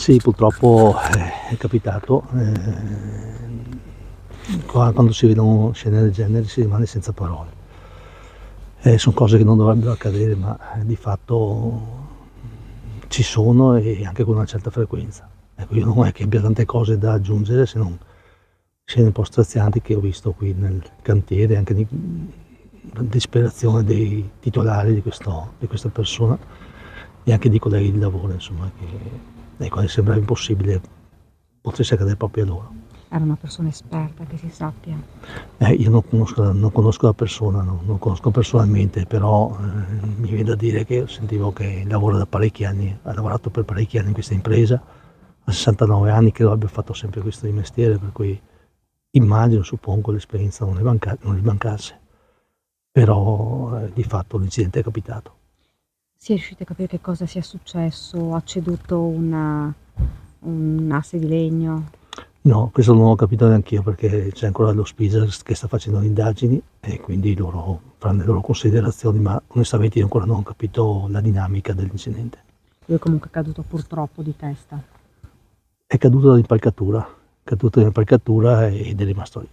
Sì, purtroppo è capitato, quando si vedono scene del genere si rimane senza parole. Son cose che non dovrebbero accadere, ma di fatto ci sono e anche con una certa frequenza. Ecco, io non è che abbia tante cose da aggiungere se non scene un po' strazianti che ho visto qui nel cantiere, anche la disperazione dei titolari di questa persona e anche di colleghi di lavoro insomma che ecco, sembrava impossibile potesse accadere proprio a loro. Era una persona esperta che si sappia. Io non conosco la persona, non conosco personalmente, però, mi vien da dire che sentivo che lavora da parecchi anni, ha lavorato per parecchi anni in questa impresa, ha 69 anni, credo abbia fatto sempre questo di mestiere, per cui immagino, suppongo l'esperienza non gli mancasse, però, di fatto l'incidente è capitato. Si è riusciti a capire che cosa sia successo? Ha ceduto un asse di legno? No, questo non l'ho capito neanch'io perché c'è ancora lo Spisers che sta facendo le indagini e quindi loro faranno le loro considerazioni, ma onestamente io ancora non ho capito la dinamica dell'incidente. Lui è comunque caduto purtroppo di testa. È caduto dall'impalcatura ed è rimasto lì.